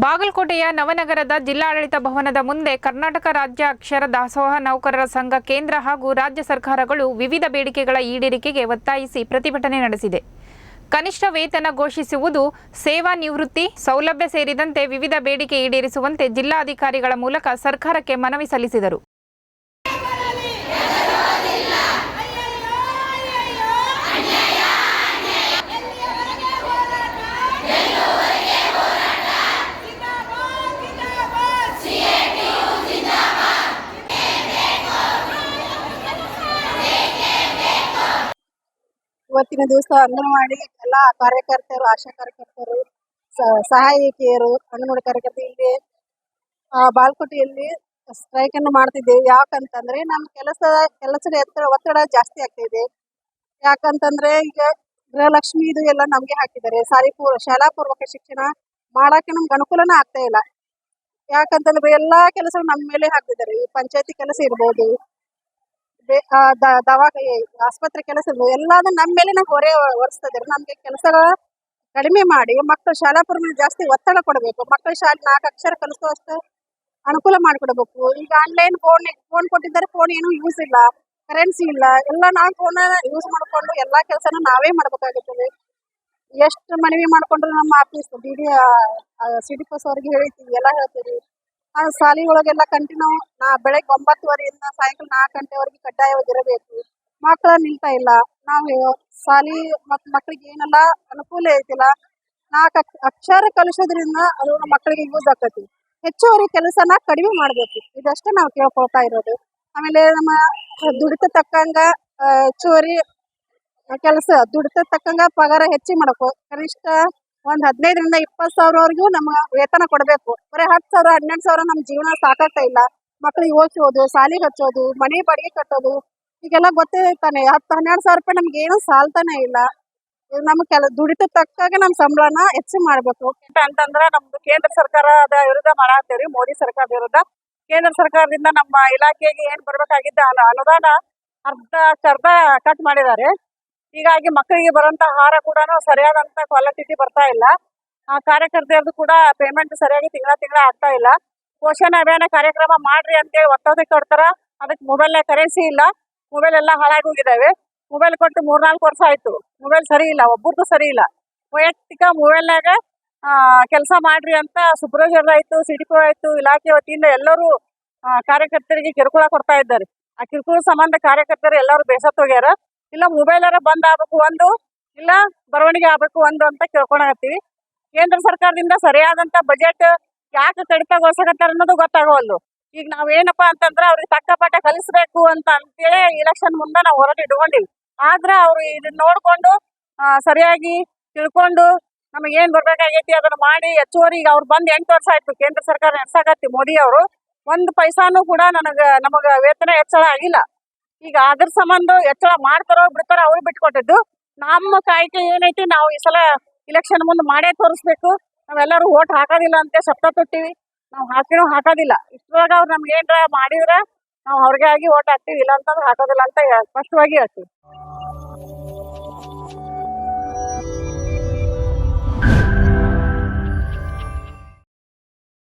ಬಾಗಲಕೋಟೆಯ ನವನಗರದ ಜಿಲ್ಲಾಡಳಿತ ಭವನದ ಮುಂದೆ ಕರ್ನಾಟಕ ರಾಜ್ಯ ಅಕ್ಷರ ದಾಸೋಹ ನೌಕರರ ಸಂಘ ಕೇಂದ್ರ ಹಾಗೂ ರಾಜ್ಯ ಸರ್ಕಾರಗಳು ವಿವಿಧ ಬೇಡಿಕೆಗಳ ಈಡೇರಿಕೆಗೆ ಒತ್ತಾಯಿಸಿ ಪ್ರತಿಭಟನೆ ನಡೆಸಿದೆ. ಕನಿಷ್ಠ ವೇತನ ಘೋಷಿಸುವುದು, ಸೇವಾ ನಿವೃತ್ತಿ ಸೌಲಭ್ಯ ಸೇರಿದಂತೆ ವಿವಿಧ ಬೇಡಿಕೆ ಈಡೇರಿಸುವಂತೆ ಜಿಲ್ಲಾಧಿಕಾರಿಗಳ ಮೂಲಕ ಸರ್ಕಾರಕ್ಕೆ ಮನವಿ ಸಲ್ಲಿಸಿದರು. ಇವತ್ತಿನ ದಿವಸ ಅಂಗನವಾಡಿ ಎಲ್ಲ ಕಾರ್ಯಕರ್ತರು, ಆಶಾ ಕಾರ್ಯಕರ್ತರು, ಸಹಾಯಕಿಯರು, ಅಂಗನವಾಡಿ ಕಾರ್ಯಕರ್ತರು ಇಲ್ಲಿ ಬಾಗಲಕೋಟೆಯಲ್ಲಿ ಸ್ಟ್ರೈಕ್ ಅನ್ನು ಮಾಡ್ತಿದ್ದೇವೆ. ಯಾಕಂತಂದ್ರೆ ನಮ್ಮ ಕೆಲಸದ ಒತ್ತಡ ಜಾಸ್ತಿ ಆಗ್ತಿದೆ. ಯಾಕಂತಂದ್ರೆ ಈಗ ಗೃಹಲಕ್ಷ್ಮಿ ಇದು ಎಲ್ಲ ನಮ್ಗೆ ಹಾಕಿದ್ದಾರೆ. ಶಾಲಾ ಪೂರ್ವಕ ಶಿಕ್ಷಣ ಮಾಡಕ್ಕೆ ನಮ್ಗೆ ಅನುಕೂಲನೇ ಆಗ್ತಾ ಇಲ್ಲ. ಯಾಕಂತಂದ್ರೆ ಎಲ್ಲಾ ಕೆಲಸ ನಮ್ಮ ಮೇಲೆ ಹಾಕ್ತಿದ್ದಾರೆ. ಈ ಪಂಚಾಯತಿ ಕೆಲಸ ಇರ್ಬೋದು, ಆಸ್ಪತ್ರೆ ಕೆಲಸ ಇರ್ಬೋದು, ಎಲ್ಲಾದ್ರೂ ನಮ್ಮ ಮೇಲೆ ಹೊರೆ ಹೊರಿಸ್ತಾ ಇದ್ದಾರೆ. ನಮ್ಗೆ ಕೆಲಸಗಳ ಕಡಿಮೆ ಮಾಡಿ ಮಕ್ಕಳು ಶಾಲಾ ಪೂರ್ವ ಜಾಸ್ತಿ ಒತ್ತಡ ಕೊಡಬೇಕು. ಮಕ್ಕಳು ಶಾಲೆ 4 ಅಕ್ಷರ ಕಲಿಸುವಷ್ಟು ಅನುಕೂಲ ಮಾಡಿಕೊಡ್ಬೇಕು. ಈಗ ಆನ್ಲೈನ್ ಫೋನ್ ಕೊಟ್ಟಿದ್ದಾರೆ, ಫೋನ್ ಏನು ಯೂಸ್ ಇಲ್ಲ, ಕರೆನ್ಸಿ ಇಲ್ಲ, ಎಲ್ಲ ನಾವು ಫೋನ್ ಯೂಸ್ ಮಾಡ್ಕೊಂಡು ಎಲ್ಲಾ ಕೆಲಸನ ನಾವೇ ಮಾಡ್ಬೇಕಾಗುತ್ತದೆ. ಎಷ್ಟು ಮನವಿ ಮಾಡ್ಕೊಂಡ್ರು ನಮ್ಮ ಆಫೀಸ್ ಸಿಡಿಪೋಸ್ ಅವ್ರಿಗೆ ಹೇಳ್ತೀವಿ, ಎಲ್ಲ ಹೇಳ್ತೀವಿ. ಆ ಶಾಲೆ ಒಳಗೆಲ್ಲ ಕಂಟಿನ್ಯೂ ಬೆಳಗ್ಗೆ 9:30 ಸಾಯಂಕಾಲ 4 ಗಂಟೆವರೆಗೆ ಕಡ್ಡಾಯವಾಗಿರಬೇಕು. ಮಕ್ಕಳು ನಿಲ್ತಾ ಇಲ್ಲ. ನಾವು ಶಾಲೆ ಮಕ್ಕಳಿಗೆ ಏನೆಲ್ಲ ಅನುಕೂಲ ಐತಿಲ್ಲ, 4 ಅಕ್ಷರ ಕಲಿಸೋದ್ರಿಂದ ಅದು ಮಕ್ಕಳಿಗೆ ಯೂಸ್ ಆಗ್ತೈತಿ. ಹೆಚ್ಚುವರಿ ಕೆಲಸನ ಕಡಿಮೆ ಮಾಡ್ಬೇಕು. ಇದಷ್ಟೇ ನಾವು ಕೇಳ್ಕೊಳ್ತಾ ಇರೋದು. ಆಮೇಲೆ ನಮ್ಮ ದುಡಿತ ತಕ್ಕಂಗ ಹೆಚ್ಚುವರಿ ಕೆಲಸ ದುಡಿತ ತಕ್ಕಂಗ ಪಗಾರ ಹೆಚ್ಚಿಗೆ ಮಾಡಬೇಕು. ಕನಿಷ್ಠ ಒಂದ್ 15ರಿಂದ 20 ಸಾವಿರವರೆಗೂ ನಮ್ಮ ವೇತನ ಕೊಡಬೇಕು. ಬರೀ 10,000 12,000 ನಮ್ಮ ಜೀವನ ಸಾಕಾಗ್ತಾ ಇಲ್ಲ. ಮಕ್ಕಳಿಗೆ ಓದಿಸೋದು, ಶಾಲೆಗೆ ಹಚ್ಚೋದು, ಮನೆ ಬಾಡಿಗೆ ಕಟ್ಟೋದು, ಈಗೆಲ್ಲ ಗೊತ್ತೇ ತಾನೆ. 10-12 ಸಾವಿರ ರೂಪಾಯಿ ನಮ್ಗೆ ಏನು ಸಾಲ್ತಾನೆ ಇಲ್ಲ. ನಮ್ ದುಡಿತ ತಕ್ಕಾಗ ನಮ್ ಸಂಬಳನ ಹೆಚ್ಚಿಗೆ ಮಾಡ್ಬೇಕು ಅಂತಂದ್ರ ನಮ್ದು ಕೇಂದ್ರ ಸರ್ಕಾರದ ವಿರುದ್ಧ ಮಾಡಾಕ್ತೇವ್ರಿ. ಮೋದಿ ಸರ್ಕಾರದ ವಿರುದ್ಧ. ಕೇಂದ್ರ ಸರ್ಕಾರದಿಂದ ನಮ್ಮ ಇಲಾಖೆಗೆ ಏನ್ ಬರ್ಬೇಕಾಗಿದ್ದ ಅನುದಾನ ಅರ್ಧ ಕಟ್ ಮಾಡಿದ್ದಾರೆ. ಹೀಗಾಗಿ ಮಕ್ಕಳಿಗೆ ಬರುವಂತ ಆಹಾರ ಕೂಡ ಸರಿಯಾದಂತ ಕ್ವಾಲಿಟಿ ಬರ್ತಾ ಇಲ್ಲ. ಆ ಕಾರ್ಯಕರ್ತೆಯರದು ಕೂಡ ಪೇಮೆಂಟ್ ಸರಿಯಾಗಿ ತಿಂಗಳ ಆಗ್ತಾ ಇಲ್ಲ. ಪೋಷಣ ಅಭಿಯಾನ ಕಾರ್ಯಕ್ರಮ ಮಾಡ್ರಿ ಅಂತೇಳಿ ಒತ್ತಡ ಕೊಡ್ತಾರ. ಅದಕ್ಕೆ ಮೊಬೈಲ್ ಕರೆನ್ಸಿ ಇಲ್ಲ, ಮೊಬೈಲ್ ಎಲ್ಲ ಹಾಳಾಗಿ ಹೋಗಿದ್ದಾವೆ. ಮೊಬೈಲ್ ಕೊಟ್ಟು 3-4 ವರ್ಷ ಆಯ್ತು. ಮೊಬೈಲ್ ಸರಿ ಇಲ್ಲ, ಒಬ್ಬರದು ಸರಿ ಇಲ್ಲ. ವೈಯಕ್ತಿಕ ಮೊಬೈಲ್ನಾಗ ಕೆಲಸ ಮಾಡ್ರಿ ಅಂತ ಸೂಪರ್ವೈಸರ್ ಆಯ್ತು, ಸಿಡಿಪಿ ಆಯ್ತು, ಇಲಾಖೆ ವತಿಯಿಂದ ಎಲ್ಲರೂ ಕಾರ್ಯಕರ್ತರಿಗೆ ಕಿರುಕುಳ ಕೊಡ್ತಾ ಇದ್ದಾರೆ. ಆ ಕಿರುಕುಳ ಸಂಬಂಧ ಕಾರ್ಯಕರ್ತರು ಎಲ್ಲರೂ ಬೇಸತ್ತು ಹೋಗ್ಯಾರ. ಇಲ್ಲ ಮೊಬೈಲ್ ಬಂದ್ ಆಗ್ಬೇಕು ಒಂದು, ಇಲ್ಲ ಬರವಣಿಗೆ ಆಗ್ಬೇಕು ಒಂದು ಅಂತ ಕೇಳ್ಕೊಳಕತ್ತೀವಿ. ಕೇಂದ್ರ ಸರ್ಕಾರದಿಂದ ಸರಿಯಾದಂತ ಬಜೆಟ್ ಯಾಕೆ ಕಡಿತಗೊಳಿಸಕತ್ತಾರ ಅನ್ನೋದು ಗೊತ್ತಾಗವಲ್ದು. ಈಗ ನಾವೇನಪ್ಪಾ ಅಂತಂದ್ರ ಅವ್ರಿಗೆ ತಕ್ಕ ಪಾಠ ಕಲಿಸ್ಬೇಕು ಅಂತೇಳಿ ಇಲೆಕ್ಷನ್ ಮುಂದೆ ನಾವು ಹೋರಾಟ ಇಟ್ಕೊಂಡಿವಿ. ಆದ್ರ ಅವ್ರು ಇದನ್ನ ನೋಡ್ಕೊಂಡು ಸರಿಯಾಗಿ ತಿಳ್ಕೊಂಡು ನಮಗೆ ಏನ್ ಬರ್ಬೇಕಾಗೈತಿ ಅದನ್ನ ಮಾಡಿ ಹೆಚ್ಚುವರಿ. ಈಗ ಅವ್ರು ಬಂದ್ 8 ವರ್ಷ ಆಯ್ತು. ಕೇಂದ್ರ ಸರ್ಕಾರ ನಡೆಸಾಕತ್ತಿ ಮೋದಿ ಅವರು. 1 ಪೈಸಾನು ಕೂಡ ನಮಗ ವೇತನ ಹೆಚ್ಚಳ ಆಗಿಲ್ಲ. ಈಗ ಅದ್ರ ಸಂಬಂಧ ಹೆಚ್ಚಳ ಮಾಡ್ತಾರೋ ಬಿಡ್ತಾರೋ ಅವ್ರಿಗೆ ಬಿಟ್ಕೊಟ್ಟಿದ್ದು. ನಮ್ಮ ಕಾಯ್ಕೆ ಏನೈತಿ, ನಾವು ಈ ಸಲ ಇಲೆಕ್ಷನ್ ಮುಂದೆ ಮಾಡೇ ತೋರಿಸ್ಬೇಕು. ನಾವೆಲ್ಲರೂ ಓಟ್ ಹಾಕೋದಿಲ್ಲ ಅಂತ ಶಬ್ದ ತೊಟ್ಟಿವಿ. ನಾವು ಹಾಕೋದಿಲ್ಲ. ಇಷ್ಟರೊಳಗ ಅವ್ರು ನಮ್ಗೆ ಏನ್ರ ಮಾಡಿದ್ರ ನಾವು ಅವ್ರಿಗೆ ಆಗಿ ಓಟ್ ಹಾಕ್ತಿವಿ, ಇಲ್ಲ ಅಂತಂದ್ರೆ ಹಾಕೋದಿಲ್ಲ ಅಂತ ಸ್ಪಷ್ಟವಾಗಿ ಹೇಳ್ತೀವಿ.